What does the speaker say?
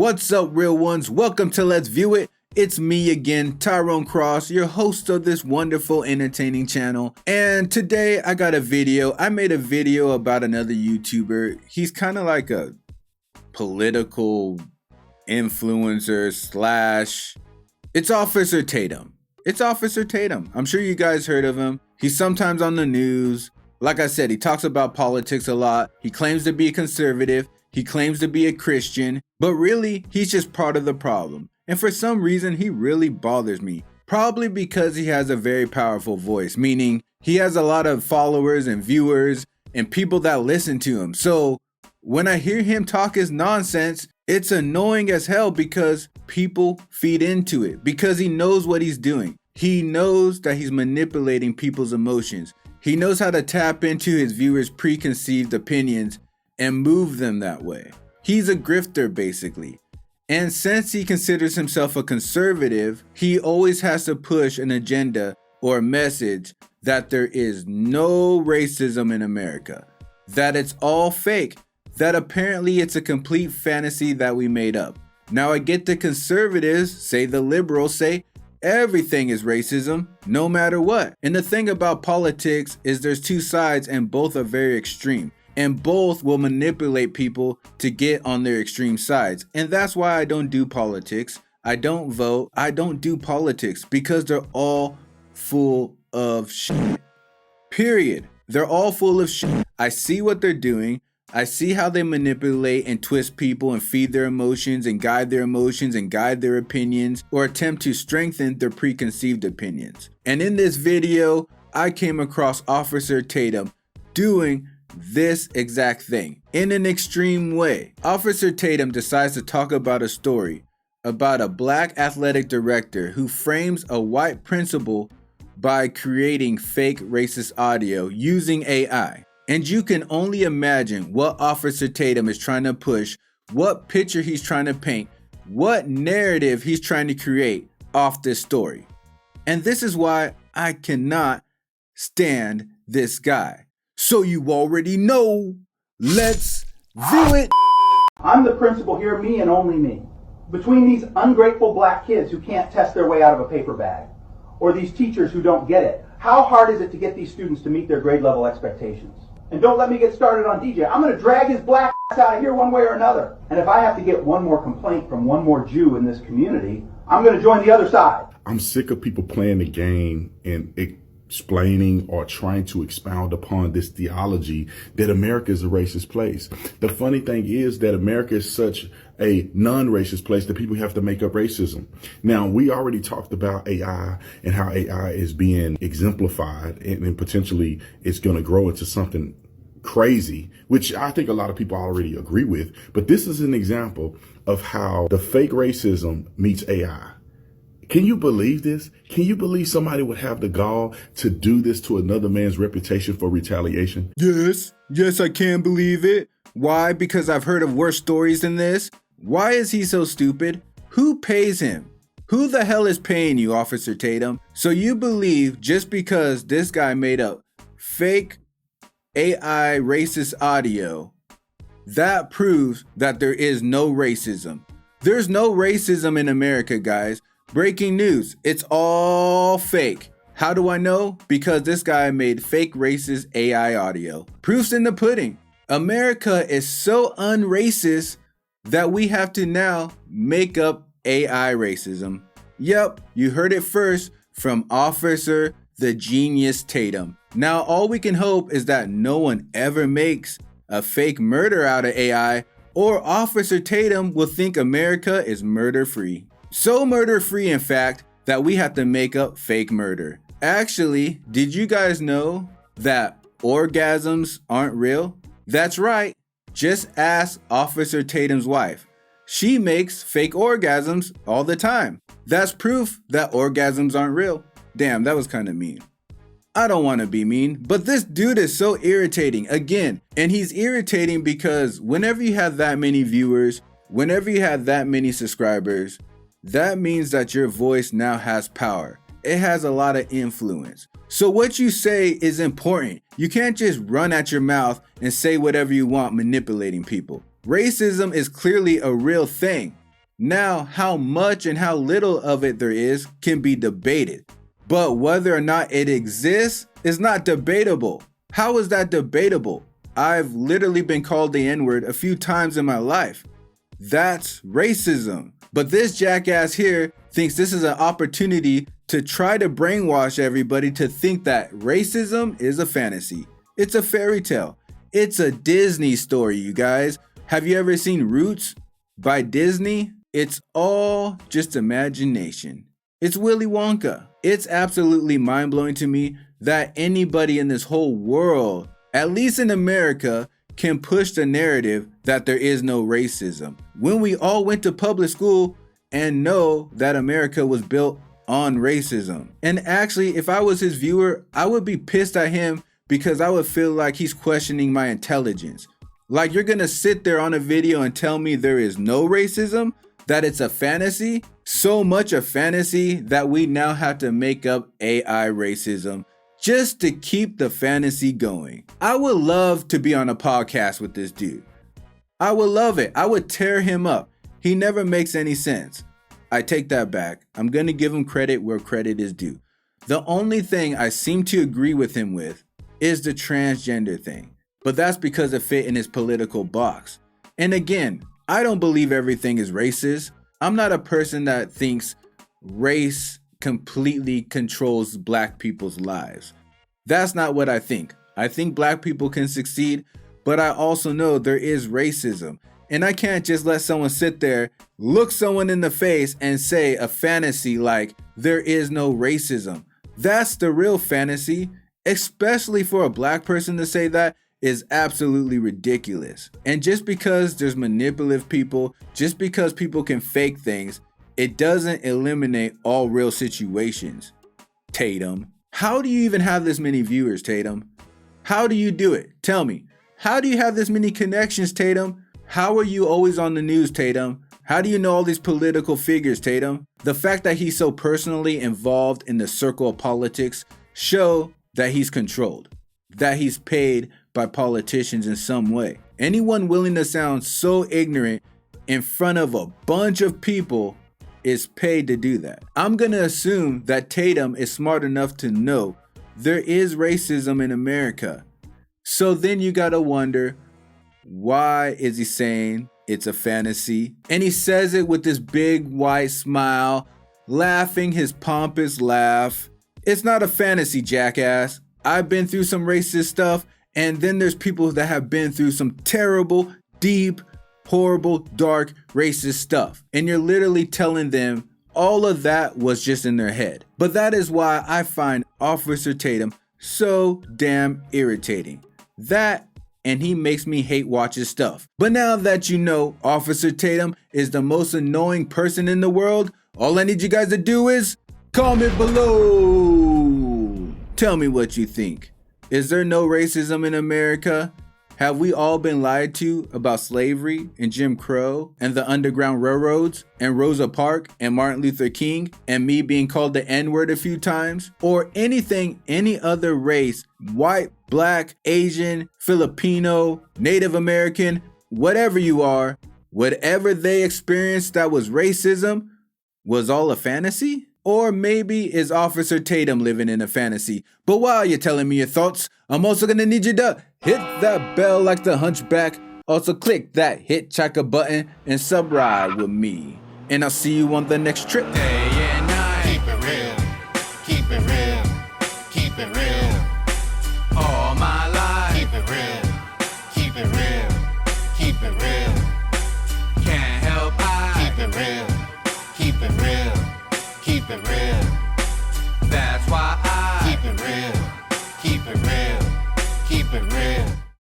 What's up, real ones? Welcome to Let's View It. It's me again, Tyrone Cross, your host of this wonderful, entertaining channel. And today I got a video. I made a video about another YouTuber. He's kind of like a political influencer slash... It's Officer TATUM. It's Officer TATUM. I'm sure you guys heard of him. He's sometimes on the news. Like I said, he talks about politics a lot. He claims to be a conservative. He claims to be a Christian. But really, he's just part of the problem. And for some reason, he really bothers me. Probably because he has a very powerful voice, meaning he has a lot of followers and viewers and people that listen to him. So when I hear him talk his nonsense, it's annoying as hell because people feed into it. Because he knows what he's doing. He knows that he's manipulating people's emotions. He knows how to tap into his viewers' preconceived opinions and move them that way. He's a grifter, basically. And since he considers himself a conservative, he always has to push an agenda or a message that there is no racism in America, that it's all fake, that apparently it's a complete fantasy that we made up. Now I get the conservatives, say the liberals, say everything is racism, no matter what. And the thing about politics is there's two sides and both are very extreme. And both will manipulate people to get on their extreme sides. And that's why I don't do politics. I don't vote. I don't do politics because they're all full of shit. Period. They're all full of shit. I see what they're doing. I see how they manipulate and twist people and feed their emotions and guide their emotions and guide their opinions or attempt to strengthen their preconceived opinions. And in this video, I came across Officer TATUM doing this exact thing in an extreme way. Officer TATUM decides to talk about a story about a black athletic director who frames a white principal by creating fake racist audio using AI. And you can only imagine what Officer TATUM is trying to push, what picture he's trying to paint, what narrative he's trying to create off this story. And this is why I cannot stand this guy. So you already know, let's view it. I'm the principal here, me and only me. Between these ungrateful black kids who can't test their way out of a paper bag, or these teachers who don't get it, how hard is it to get these students to meet their grade level expectations? And don't let me get started on DJ. I'm going to drag his black ass out of here one way or another. And if I have to get one more complaint from one more Jew in this community, I'm going to join the other side. I'm sick of people playing the game and explaining or trying to expound upon this theology that America is a racist place. The funny thing is that America is such a non-racist place that people have to make up racism. Now, we already talked about AI and how AI is being exemplified and potentially it's going to grow into something crazy, which I think a lot of people already agree with. But this is an example of how the fake racism meets AI. Can you believe this? Can you believe somebody would have the gall to do this to another man's reputation for retaliation? Yes, I can believe it. Why? Because I've heard of worse stories than this. Why is he so stupid? Who pays him? Who the hell is paying you, Officer TATUM? So you believe just because this guy made up fake AI racist audio, that proves that there is no racism. There's no racism in America, guys. Breaking news, it's all fake. How do I know? Because this guy made fake racist AI audio. Proof's in the pudding. America is so unracist that we have to now make up AI racism. Yep, you heard it first from Officer the Genius TATUM. Now all we can hope is that no one ever makes a fake murder out of AI, or Officer TATUM will think America is murder-free. So murder-free, in fact, that we have to make up fake murder. Actually, did you guys know that orgasms aren't real? That's right. Just ask Officer TATUM's wife. She makes fake orgasms all the time. That's proof that orgasms aren't real. Damn, that was kind of mean. I don't want to be mean, but this dude is so irritating again. And he's irritating because whenever you have that many viewers, whenever you have that many subscribers, that means that your voice now has power. It has a lot of influence. So what you say is important. You can't just run at your mouth and say whatever you want, manipulating people. Racism is clearly a real thing. Now, how much and how little of it there is can be debated, but whether or not it exists is not debatable. How is that debatable? I've literally been called the N-word a few times in my life. That's racism. But this jackass here thinks this is an opportunity to try to brainwash everybody to think that racism is a fantasy. It's a fairy tale. It's a Disney story, you guys. Have you ever seen Roots by Disney? It's all just imagination. It's Willy Wonka. It's absolutely mind-blowing to me that anybody in this whole world, at least in America, can push the narrative that there is no racism, when we all went to public school and know that America was built on racism. And actually, if I was his viewer, I would be pissed at him because I would feel like he's questioning my intelligence. Like, you're gonna sit there on a video and tell me there is no racism, that it's a fantasy, so much a fantasy that we now have to make up AI racism just to keep the fantasy going. I would love to be on a podcast with this dude. I would love it. I would tear him up. He never makes any sense. I take that back. I'm going to give him credit where credit is due. The only thing I seem to agree with him with is the transgender thing, but that's because it fit in his political box. And again, I don't believe everything is racist. I'm not a person that thinks race completely controls black people's lives. That's not what I think. I think black people can succeed, but I also know there is racism. And I can't just let someone sit there, look someone in the face and say a fantasy like there is no racism. That's the real fantasy, especially for a black person to say that is absolutely ridiculous. And just because there's manipulative people, just because people can fake things, it doesn't eliminate all real situations. Tatum, how do you even have this many viewers, Tatum? How do you do it? Tell me. How do you have this many connections, Tatum? How are you always on the news, Tatum? How do you know all these political figures, Tatum? The fact that he's so personally involved in the circle of politics show that he's controlled, that he's paid by politicians in some way. Anyone willing to sound so ignorant in front of a bunch of people is paid to do that. I'm gonna assume that Tatum is smart enough to know there is racism in America. So then you gotta wonder, why is he saying it's a fantasy? And he says it with this big white smile, laughing his pompous laugh. It's not a fantasy, jackass. I've been through some racist stuff, and then there's people that have been through some terrible, deep, horrible, dark, racist stuff. And you're literally telling them all of that was just in their head. But that is why I find Officer Tatum so damn irritating. That, and he makes me hate watch his stuff. But now that you know Officer Tatum is the most annoying person in the world, all I need you guys to do is comment below. Tell me what you think. Is there no racism in America? Have we all been lied to about slavery and Jim Crow and the Underground Railroads and Rosa Parks and Martin Luther King and me being called the N-word a few times? Or anything any other race, white, black, Asian, Filipino, Native American, whatever you are, whatever they experienced that was racism was all a fantasy? Or maybe is Officer Tatum living in a fantasy? But while you're telling me your thoughts, I'm also gonna need you to hit that bell like the hunchback. Also click that hit chaka button and subscribe with me. And I'll see you on the next trip. Day and night. Keep it real. Keep it real. Keep it real. All my life. Keep it real. Keep it real. Keep it real.